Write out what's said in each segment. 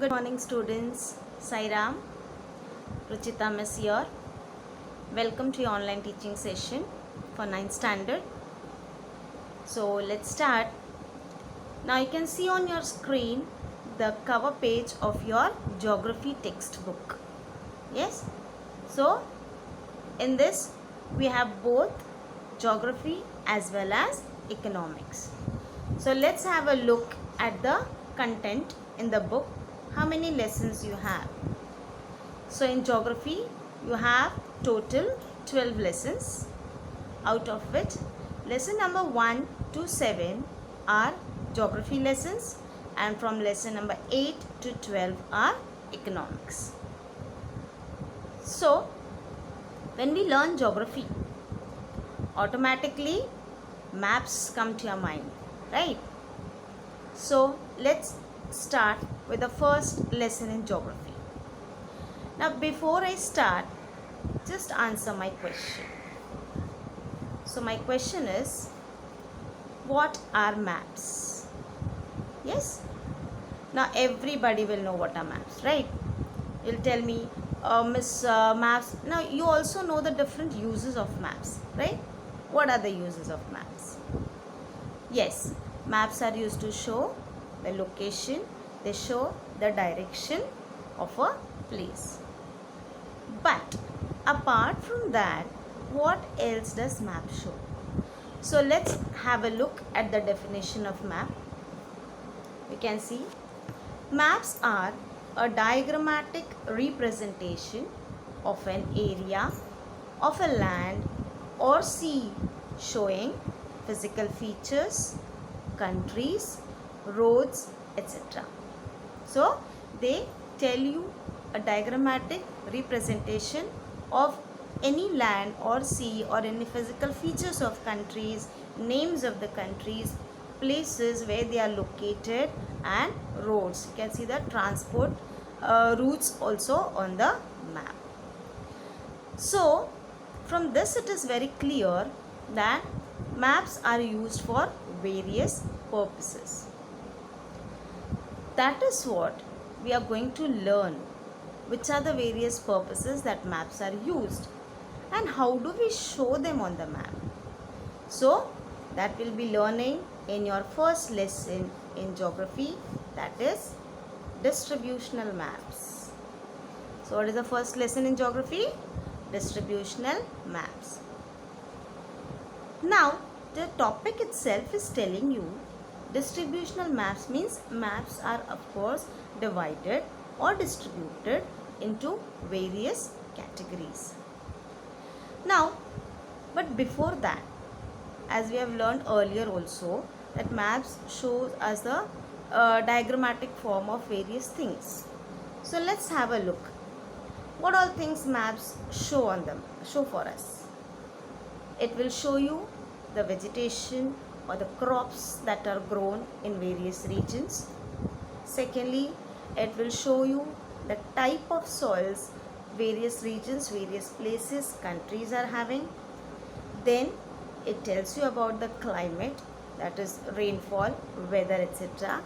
Good morning students. Sairam, Ruchita Miss here. Welcome to your online teaching session for 9th standard. So let's start. Now you can see on your screen the cover page of your geography textbook. Yes. So in this we have both geography as well as economics. So let's have a look at the content in the book. How many lessons you have? So in geography you have total 12 lessons, out of which lesson number 1 to 7 are geography lessons, and from lesson number 8 to 12 are economics. So when we learn geography, automatically maps come to your mind, right? So let's start with the first lesson in geography. Now before I start, just answer my question. So my question is, what are maps? Yes? Now everybody will know what are maps, right? You'll tell me, Miss Maps. Now you also know the different uses of maps, right? What are the uses of maps? Yes, maps are used to show the location, they show the direction of a place. But apart from that, what else does map show? So let's have a look at the definition of map. You can see maps are a diagrammatic representation of an area of a land or sea showing physical features, countries, roads, etc. So they tell you a diagrammatic representation of any land or sea or any physical features of countries, names of the countries, places where they are located, and roads. You can see the transport routes also on the map. So from this it is very clear that maps are used for various purposes. That is what we are going to learn, which are the various purposes that maps are used and how do we show them on the map. So that will be learning in your first lesson in geography, that is distributional maps. So what is the first lesson in geography? Distributional maps. Now the topic itself is telling you distributional maps means maps are of course divided or distributed into various categories. Now, but before that, as we have learned earlier also, that maps shows us the diagrammatic form of various things. So let's have a look. What all things maps show for us? It will show you the vegetation or the crops that are grown in various regions. Secondly, it will show you the type of soils various regions, various places, countries are having. Then it tells you about the climate, that is rainfall, weather, etc.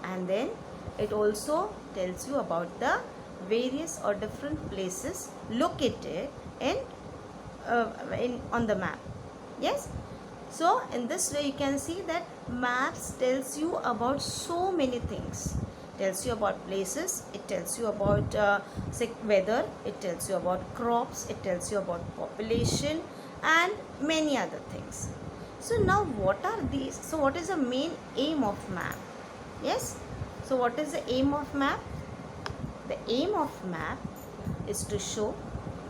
And then it also tells you about the various or different places located on the map. Yes. So in this way you can see that maps tells you about so many things. Tells you about places, it tells you about weather, it tells you about crops, it tells you about population and many other things. So now what are these? So what is the main aim of map? Yes. So what is the aim of map? The aim of map is to show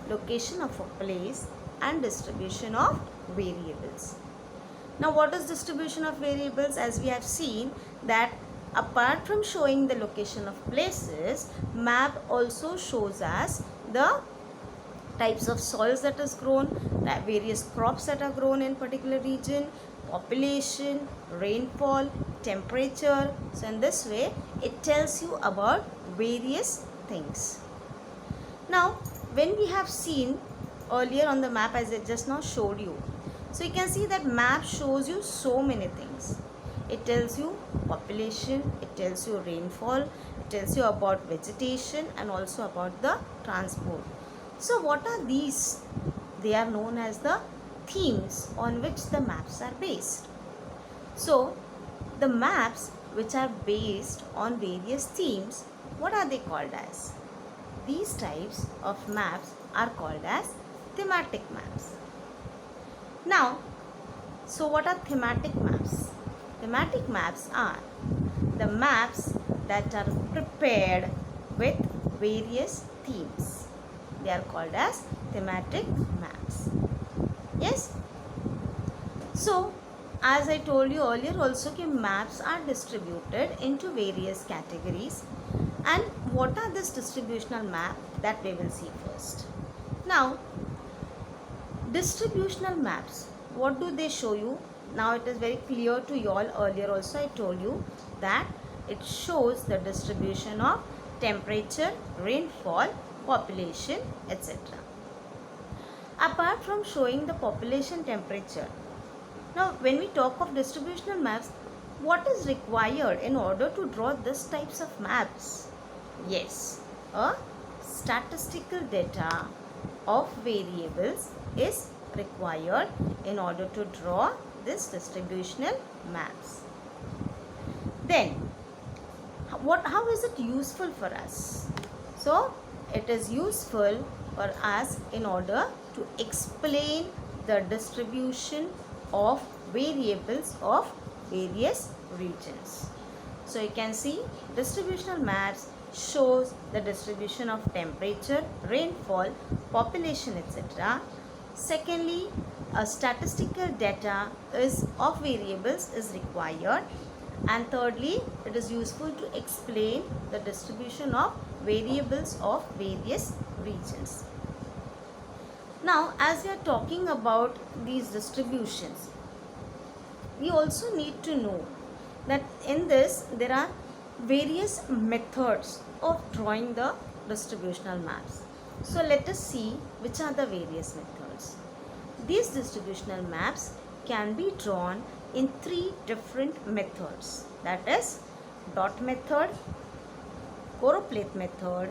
location of a place and distribution of variables. Now what is distribution of variables? As we have seen that apart from showing the location of places, map also shows us the types of soils that is grown, various crops that are grown in particular region, population, rainfall, temperature. So in this way it tells you about various things. Now when we have seen earlier on the map, as I just now showed you, so you can see that map shows you so many things. It tells you population, it tells you rainfall, it tells you about vegetation and also about the transport. So what are these? They are known as the themes on which the maps are based. So the maps which are based on various themes, what are they called as? These types of maps are called as thematic maps. Now, so what are thematic maps? Thematic maps are the maps that are prepared with various themes. They are called as thematic maps. Yes? So, as I told you earlier also, maps are distributed into various categories. And what are this distributional map? That we will see first. Now, distributional maps, what do they show you? Now it is very clear to you all. Earlier also I told you that it shows the distribution of temperature, rainfall, population, etc. Apart from showing the population, temperature, now when we talk of distributional maps, what is required in order to draw this types of maps? Yes, a statistical data of variables is required in order to draw this distributional maps. Then how is it useful for us? So it is useful for us in order to explain the distribution of variables of various regions. So you can see distributional maps shows the distribution of temperature, rainfall, population, etc. Secondly, a statistical data of variables is required. And thirdly, it is useful to explain the distribution of variables of various regions. Now, as we are talking about these distributions, we also need to know that in this there are various methods of drawing the distributional maps. So let us see which are the various methods. These distributional maps can be drawn in three different methods, that is dot method, choropleth method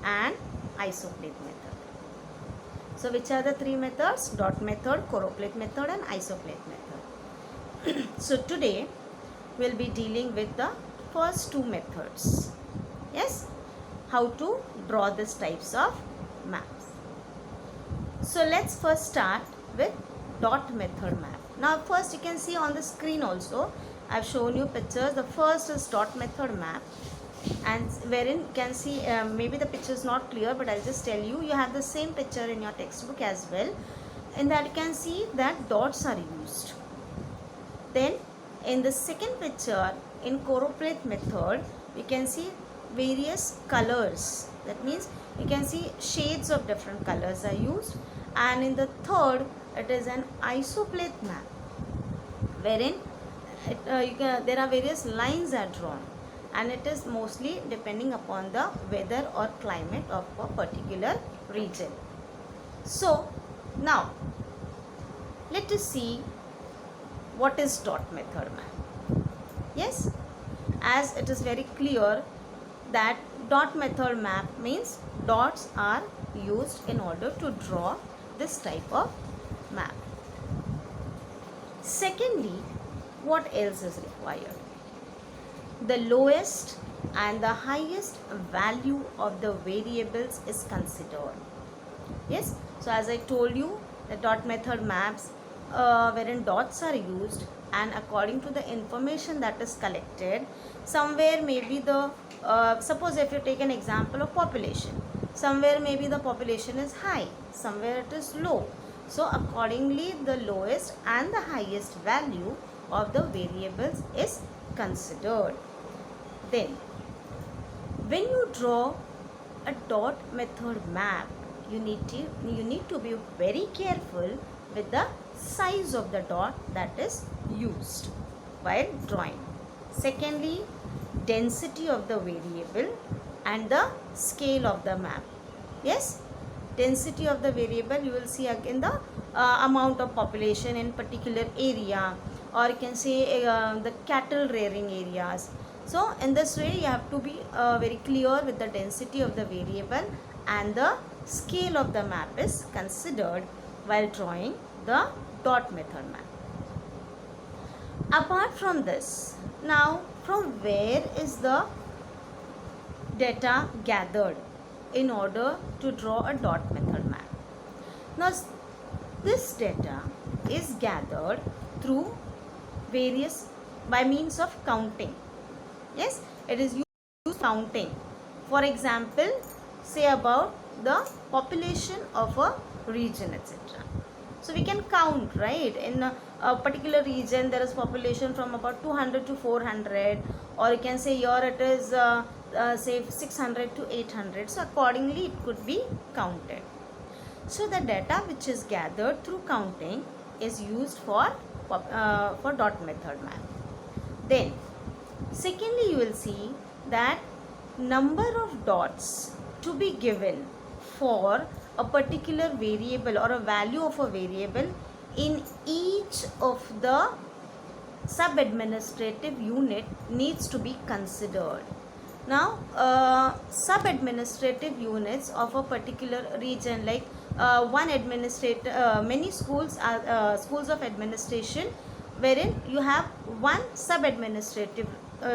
and isopleth method. So which are the three methods? Dot method, choropleth method and isopleth method. So today we will be dealing with the first two methods. Yes, how to draw these types of maps. So let's first start with dot method map. Now first you can see on the screen also I have shown you pictures. The first is dot method map, and wherein you can see maybe the picture is not clear, but I'll just tell you, you have the same picture in your textbook as well. In that you can see that dots are used. Then in the second picture, in choropleth method, you can see various colors. That means you can see shades of different colors are used. And in the third, it is an isopleth map, wherein there are various lines are drawn, and it is mostly depending upon the weather or climate of a particular region. So now let us see what is dot method map. Yes, as it is very clear that dot method map means dots are used in order to draw this type of map. Secondly, what else is required? The lowest and the highest value of the variables is considered. Yes, so as I told you, the dot method maps wherein dots are used, and according to the information that is collected, somewhere maybe the suppose if you take an example of population, somewhere maybe the population is high, somewhere it is low. So accordingly the lowest and the highest value of the variables is considered. Then when you draw a dot method map, you need to be very careful with the size of the dot that is used while drawing. Secondly, density of the variable and the scale of the map. Yes, density of the variable, you will see again the amount of population in particular area, or you can say the cattle rearing areas. So in this way you have to be very clear with the density of the variable, and the scale of the map is considered while drawing the dot method map. Apart from this, now from where is the data gathered in order to draw a dot method map? Now this data is gathered through various, by means of counting. Yes, it is used counting. For example, say about the population of a region, etc. So we can count, right? In a particular region there is population from about 200 to 400, or you can say here it is say 600 to 800. So accordingly it could be counted. So the data which is gathered through counting is used for dot method map. Then secondly, you will see that number of dots to be given for a particular variable or a value of a variable in each of the sub-administrative unit needs to be considered. Now sub-administrative units of a particular region, like one administrator, many schools are schools of administration, wherein you have one sub-administrative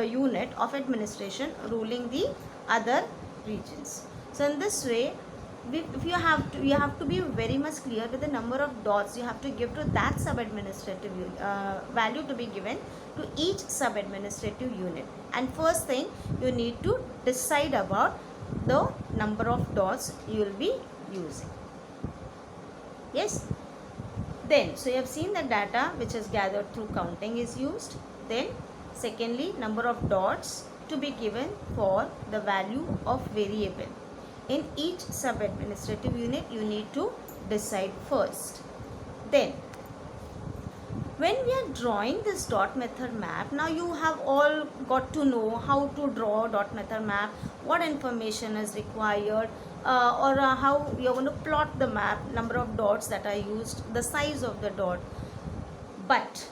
unit of administration ruling the other regions. So in this way, if you have to be very much clear with the number of dots you have to give to that sub-administrative value to be given to each sub-administrative unit. And first thing, you need to decide about the number of dots you will be using. Yes. Then, so you have seen the data which is gathered through counting is used. Then secondly, number of dots to be given for the value of variable in each sub-administrative unit you need to decide first. Then when we are drawing this dot method map, now you have all got to know how to draw dot method map, what information is required, or how you are going to plot the map, number of dots that are used, the size of the dot. But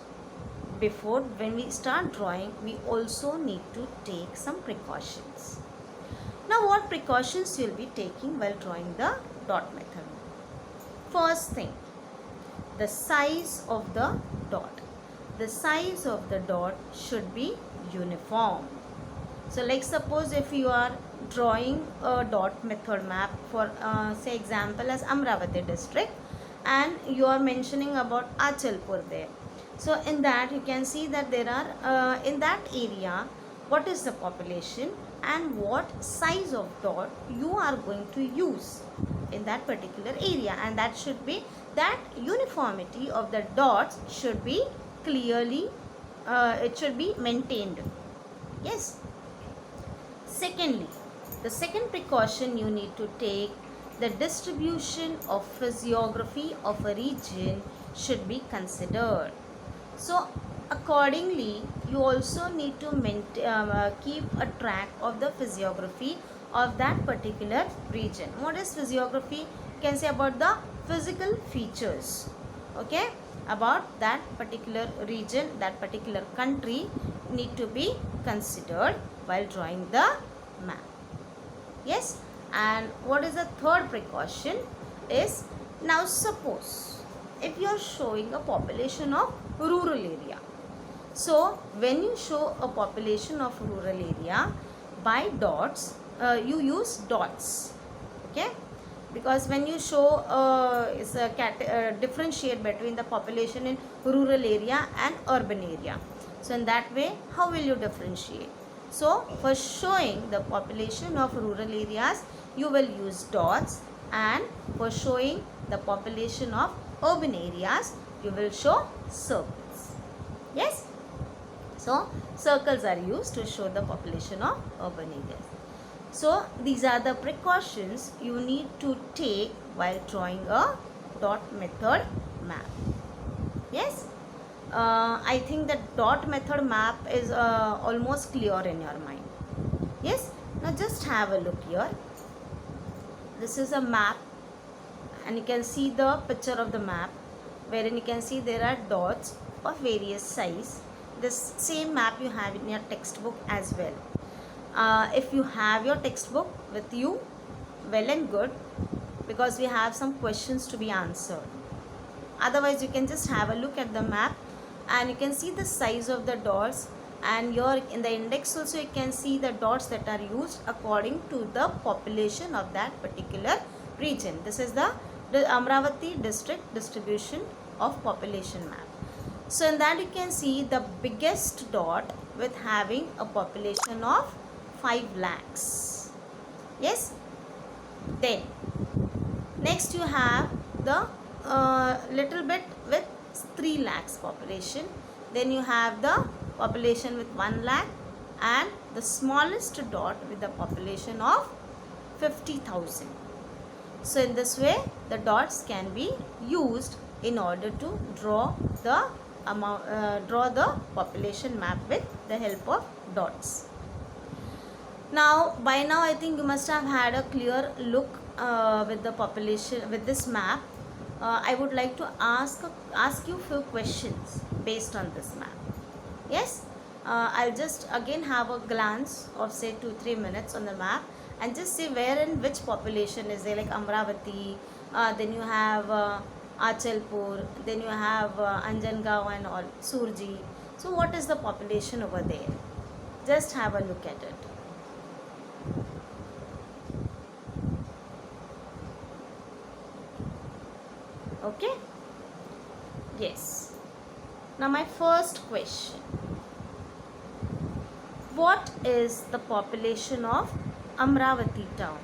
before, when we start drawing, we also need to take some precautions. Now what precautions you will be taking while drawing the dot method? First thing, the size of the dot. The size of the dot should be uniform. So like suppose if you are drawing a dot method map for say example as Amravati district, and you are mentioning about Achalpur there. So in that you can see that there are in that area what is the population and what size of dot you are going to use in that particular area, and that should be, that uniformity of the dots should be clearly it should be maintained. Yes. Secondly, the second precaution you need to take, the distribution of physiography of a region should be considered. So accordingly you also need to keep a track of the physiography of that particular region. What is physiography? You can say about the physical features, okay, about that particular region, that particular country need to be considered while drawing the map. Yes. And what is the third precaution is, now suppose if you are showing a population of rural area. So when you show a population of rural area by dots, you use dots, okay, because when you show differentiate between the population in rural area and urban area. So in that way, how will you differentiate? So for showing the population of rural areas, you will use dots, and for showing the population of urban areas, you will show circles. Yes. So circles are used to show the population of urban areas. So these are the precautions you need to take while drawing a dot method map. Yes. I think the dot method map is almost clear in your mind. Yes. Now just have a look here. This is a map, and you can see the picture of the map, wherein you can see there are dots of various size. This same map you have in your textbook as well. If you have your textbook with you, well and good, because we have some questions to be answered. Otherwise you can just have a look at the map and you can see the size of the dots, and here in the index also you can see the dots that are used according to the population of that particular region. This is the Amravati district distribution of population map. So in that you can see the biggest dot with having a population of 5 lakhs. Yes. Then next you have the little bit with 3 lakhs population. Then you have the population with 1 lakh and the smallest dot with the population of 50,000. So in this way the dots can be used in order to draw the population map with the help of dots. Now by now I think you must have had a clear look with the population with this map. I would like to ask you few questions based on this map. Yes, I'll just again have a glance of say 2-3 minutes on the map and just see where and which population is there, like Amravati, then you have Achalpur, then you have Anjangaon and all, Surji. So what is the population over there? Just have a look at it. Okay. Yes. Now my first question. What is the population of Amravati town?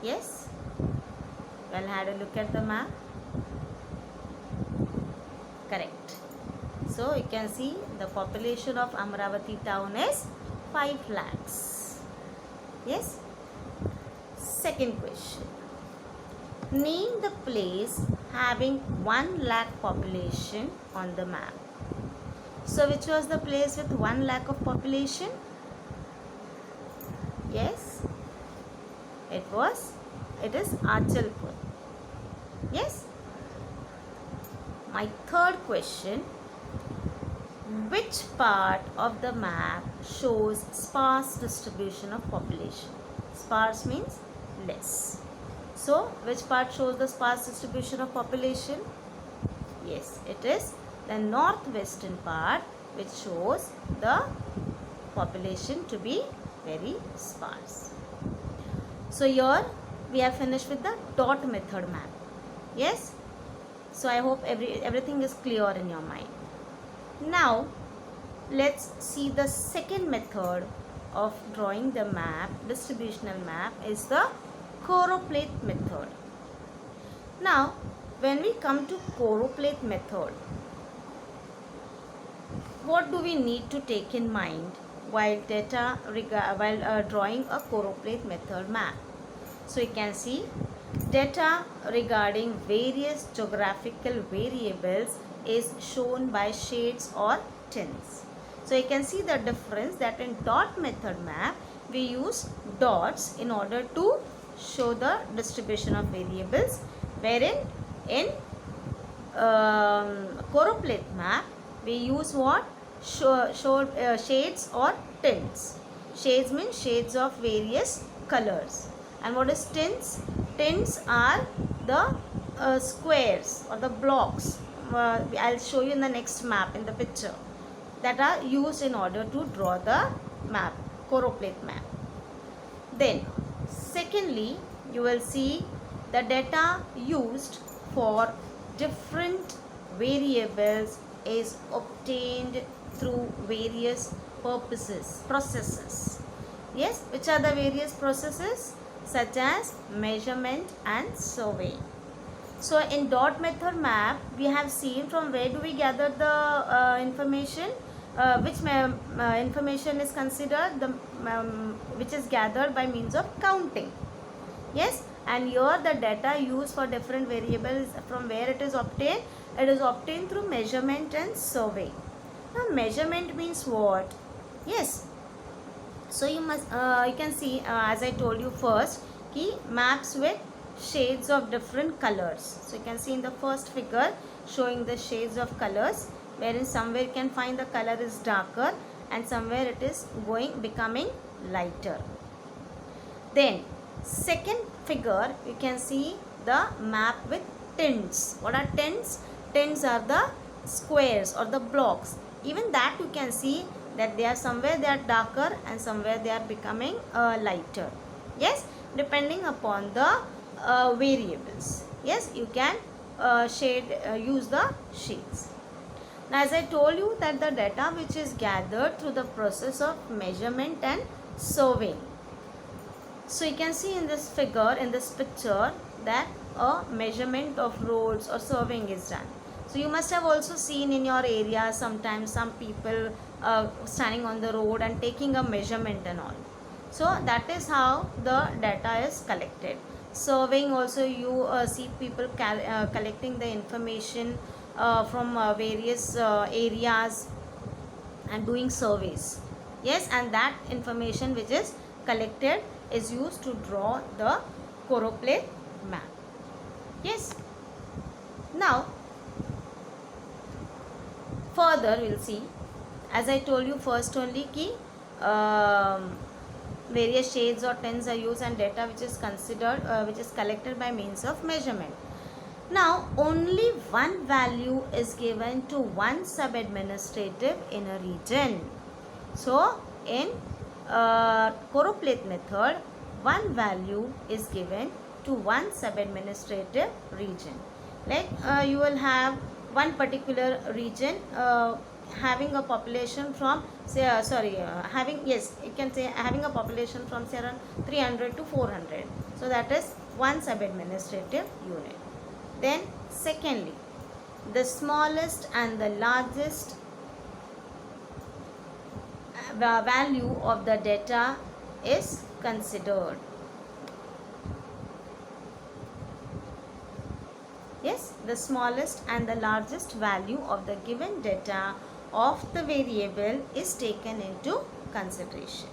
Yes. Well, had a look at the map. Correct. So you can see the population of Amravati town is 5 lakhs. Yes. Second question. Name the place having 1 lakh population on the map. So which was the place with 1 lakh of population? Yes, it is Achalpur. Yes. My third question. Which part of the map shows sparse distribution of population? Sparse means less. So, which part shows the sparse distribution of population? Yes, it is the northwestern part which shows the population to be very sparse. So, here we have finished with the dot method map. Yes. So, I hope everything is clear in your mind. Now, let's see the second method of drawing the map, distributional map, is the choropleth method. Now, when we come to choropleth method, what do we need to take in mind while drawing a choropleth method map? So you can see data regarding various geographical variables is shown by shades or tints. So you can see the difference that in dot method map we use dots in order to show the distribution of variables, wherein in choropleth map we use what? Shades or tints. Shades mean shades of various colors. And what is tints? Tints are the squares or the blocks. I'll show you in the next map, in the picture, that are used in order to draw the map, choropleth map. Then secondly, you will see the data used for different variables is obtained through various processes. Yes, which are the various processes? Such as measurement and survey. So in dot method map, we have seen from where do we gather the information, which information is considered the which is gathered by means of counting. Yes, and here the data used for different variables, from where it is obtained? It is obtained through measurement and survey. Now measurement means what? Yes, so you must you can see as I told you first, key maps with shades of different colors. So you can see in the first figure showing the shades of colors, wherein somewhere you can find the color is darker and somewhere it is becoming lighter. Then second figure you can see the map with tints. What are tints? Tints are the squares or the blocks. Even that you can see that they are somewhere they are darker and somewhere they are becoming lighter. Yes, depending upon the variables. Yes, you can use the shades. Now as I told you that the data which is gathered through the process of measurement and surveying. So you can see in this figure, in this picture, that a measurement of roads or surveying is done. So you must have also seen in your area sometimes some people standing on the road and taking a measurement and all. So that is how the data is collected. Surveying also, you see people collecting the information from various areas and doing surveys. Yes, and that information which is collected is used to draw the choropleth map. Yes. Now further we'll see, as I told you first only ki various shades or tints are used and data which is considered which is collected by means of measurement. Now only one value is given to one sub-administrative in a region. So in choropleth method, one value is given to one sub-administrative region. Like you will have one particular region having a population from say having, yes, you can say having a population from say around 300 to 400. So that is one sub-administrative unit. Then secondly, the smallest and the largest value of the data is considered. Yes, the smallest and the largest value of the given data of the variable is taken into consideration.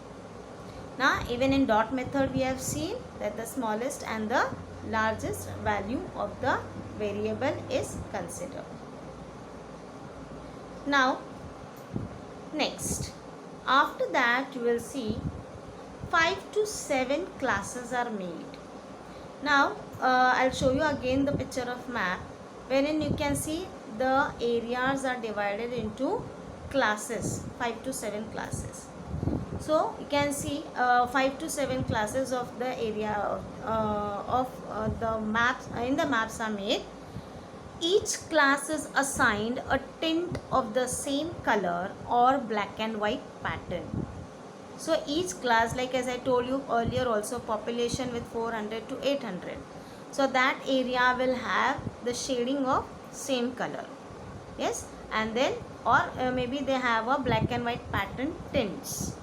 Now even in dot method we have seen that the smallest and the largest value of the variable is considered. Now next, after that you will see 5 to 7 classes are made. Now I'll show you again the picture of map, wherein you can see the areas are divided into classes, 5 to 7 classes. So you can see 5 to 7 classes of the area of the maps in the maps are made. Each class is assigned a tint of the same color or black and white pattern. So each class, like as I told you earlier also, population with 400 to 800. So that area will have the shading of same color. Yes, and then or maybe they have a black and white pattern tints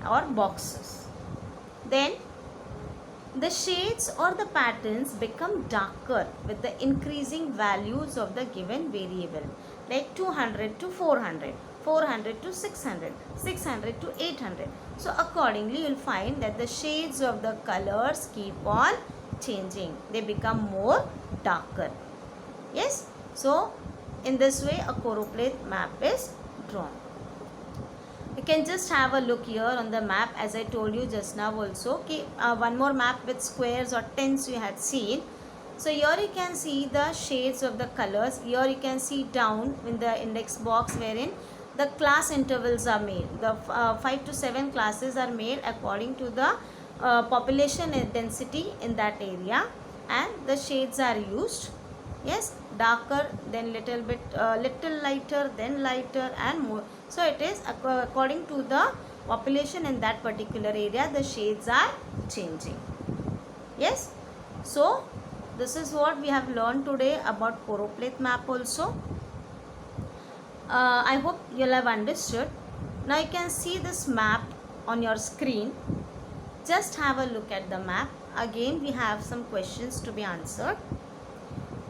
or boxes. Then the shades or the patterns become darker with the increasing values of the given variable, like 200 to 400, 400 to 600, 600 to 800. So accordingly you will find that the shades of the colors keep on changing. They become more darker. Yes. So in this way a choropleth map is drawn. You can just have a look here on the map, as I told you just now also. Okay, one more map with squares or tints you had seen. So here you can see the shades of the colors. Here you can see down in the index box wherein the class intervals are made. The 5 to 7 classes are made according to the population density in that area, and the shades are used. Yes, darker, then little bit little lighter, then lighter and more. So it is according to the population in that particular area, the shades are changing. Yes, so this is what we have learned today about choropleth map also. I hope you'll have understood. Now you can see this map on your screen. Just have a look at the map. Again we have some questions to be answered.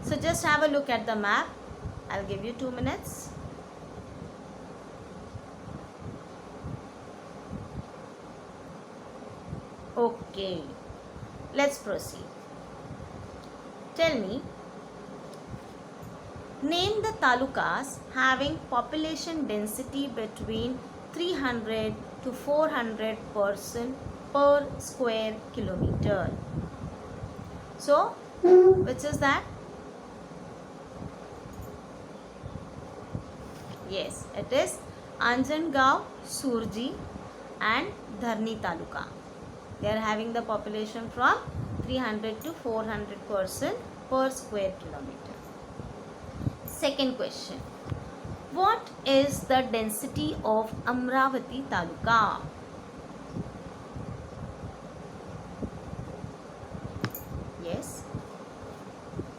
So just have a look at the map. I'll give you 2 minutes. Okay, let's proceed. Tell me, name the talukas having population density between 300 to 400 person per square kilometer. So, which is that? Yes, it is Anjangaon, Surji and Dharni Taluka. They are having the population from 300 to 400 person per square kilometer. Second question. What is the density of Amravati Taluka? Yes,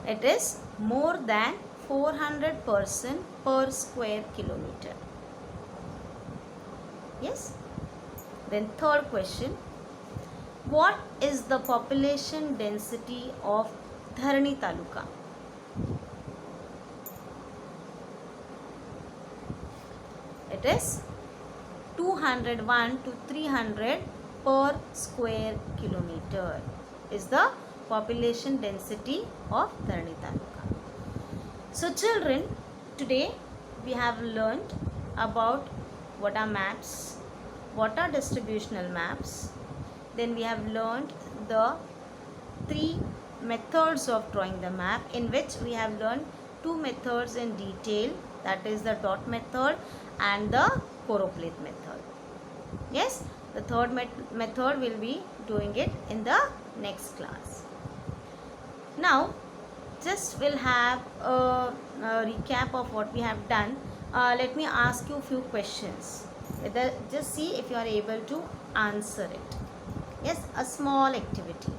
it is more than 400 person per square kilometer. Yes. Then third question. What is the population density of Dharni Taluka? It is 201 to 300 per square kilometer is the population density of Dharni Taluka. So children, today we have learned about what are maps, what are distributional maps. Then we have learned the three methods of drawing the map, in which we have learned two methods in detail, that is the dot method and the choropleth method. Yes, the third method will be doing it in the next class. Now just we'll have a recap of what we have done. Let me ask you a few questions. Just see if you are able to answer it. Yes, a small activity.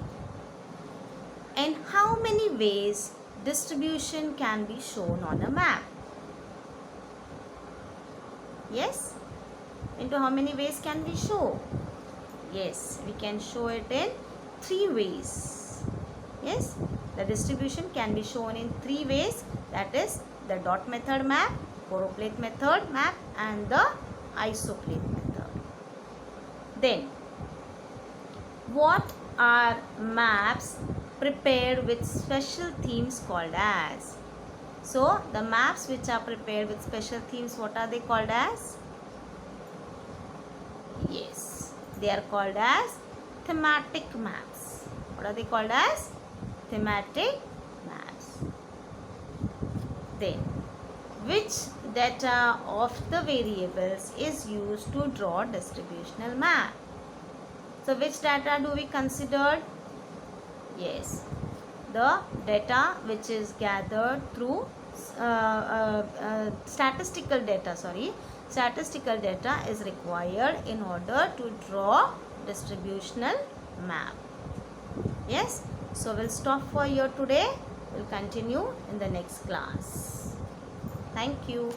In how many ways distribution can be shown on a map? Yes, into how many ways can we show? Yes, we can show it in 3 ways. Yes, the distribution can be shown in 3 ways, that is the dot method map, choropleth method map and the isopleth method. Then, what are maps prepared with special themes called as? So, the maps which are prepared with special themes, what are they called as? Yes, they are called as thematic maps. What are they called as? Thematic maps. Then, which data of the variables is used to draw distributional map? So, which data do we consider? Yes, the data which is gathered through statistical data is required in order to draw distributional map. Yes, so we'll stop for here today. We'll continue in the next class. Thank you.